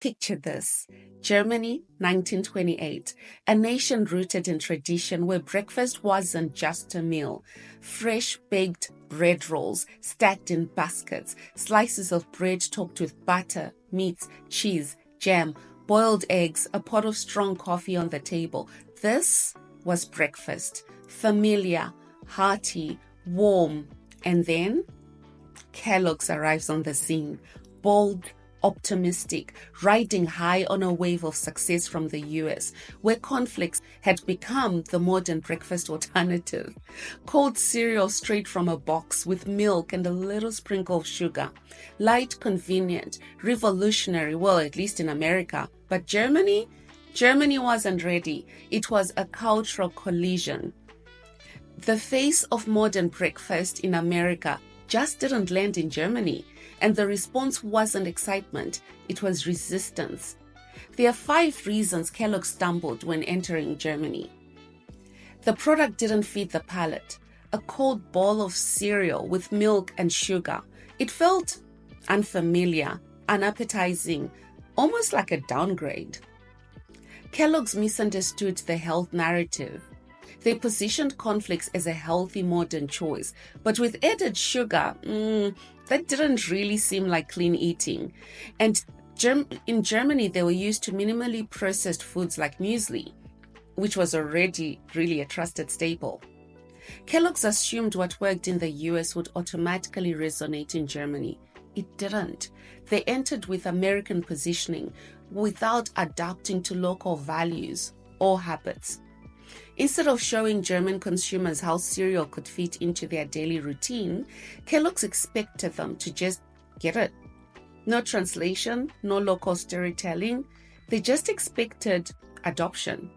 Picture this. Germany, 1928, a nation rooted in tradition where breakfast wasn't just a meal. Fresh baked bread rolls stacked in baskets, slices of bread topped with butter, meats, cheese, jam, boiled eggs, a pot of strong coffee on the table. This was breakfast. Familiar, hearty, warm. And then Kellogg's arrives on the scene, bold, optimistic, riding high on a wave of success from the US, where cornflakes had become the modern breakfast alternative. Cold cereal straight from a box with milk and a little sprinkle of sugar. Light, convenient, revolutionary, well, at least in America. But Germany wasn't ready. It was a cultural collision. The face of modern breakfast in America just didn't land in Germany. And the response wasn't excitement, it was resistance. There are 5 reasons Kellogg stumbled when entering Germany. The product didn't feed the palate. A cold bowl of cereal with milk and sugar. It felt unfamiliar, unappetizing, almost like a downgrade. Kellogg's misunderstood the health narrative. They positioned cornflakes as a healthy modern choice, but with added sugar, that didn't really seem like clean eating. And in Germany, they were used to minimally processed foods like muesli, which was already really a trusted staple. Kellogg's assumed what worked in the US would automatically resonate in Germany. It didn't. They entered with American positioning without adapting to local values or habits. Instead of showing German consumers how cereal could fit into their daily routine, Kellogg's expected them to just get it. No translation, no local storytelling. They just expected adoption.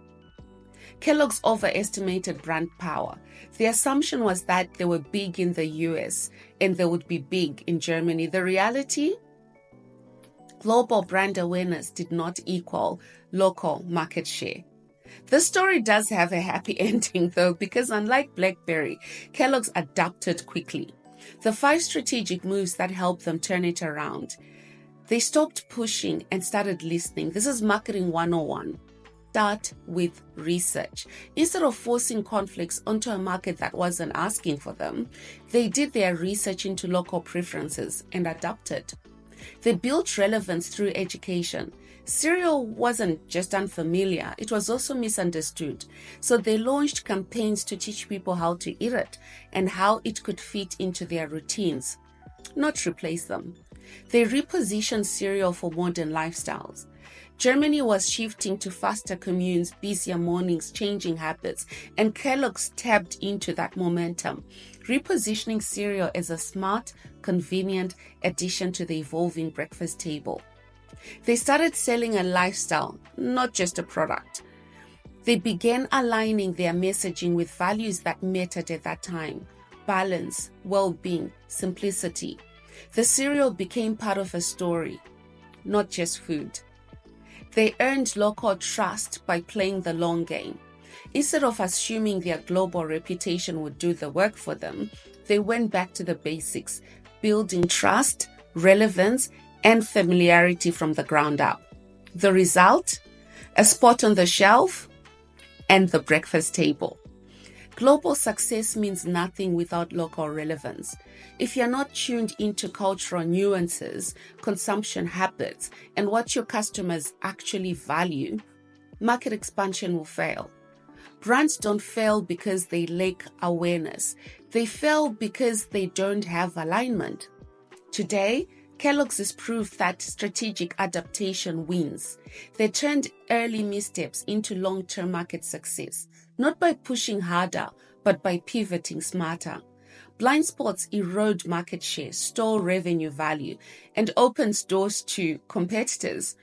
Kellogg's overestimated brand power. The assumption was that they were big in the US and they would be big in Germany. The reality? Global brand awareness did not equal local market share. This story does have a happy ending though, because unlike BlackBerry, Kellogg's adapted quickly. The 5 strategic moves that helped them turn it around. They stopped pushing and started listening. This is marketing 101. Start with research. Instead of forcing cornflakes onto a market that wasn't asking for them, they did their research into local preferences and adapted. They built relevance through education. Cereal wasn't just unfamiliar, it was also misunderstood. So they launched campaigns to teach people how to eat it and how it could fit into their routines, not replace them. They repositioned cereal for modern lifestyles. Germany was shifting to faster commutes, busier mornings, changing habits, and Kellogg's tapped into that momentum, repositioning cereal as a smart, convenient addition to the evolving breakfast table. They started selling a lifestyle, not just a product. They began aligning their messaging with values that mattered at that time: balance, well-being, simplicity. The cereal became part of a story, not just food. They earned local trust by playing the long game. Instead of assuming their global reputation would do the work for them, they went back to the basics, building trust, relevance, and familiarity from the ground up. The result? A spot on the shelf and the breakfast table. Global success means nothing without local relevance. If you're not tuned into cultural nuances, consumption habits, and what your customers actually value, market expansion will fail. Brands don't fail because they lack awareness. They fail because they don't have alignment. Today, Kellogg's is proof that strategic adaptation wins. They turned early missteps into long-term market success, not by pushing harder, but by pivoting smarter. Blind spots erode market share, store revenue value, and opens doors to competitors.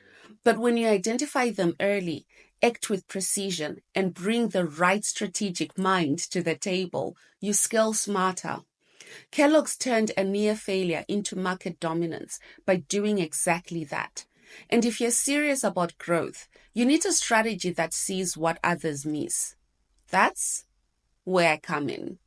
But when you identify them early, act with precision, and bring the right strategic mind to the table, you scale smarter. Kellogg's turned a near failure into market dominance by doing exactly that. And if you're serious about growth, you need a strategy that sees what others miss. That's where I come in.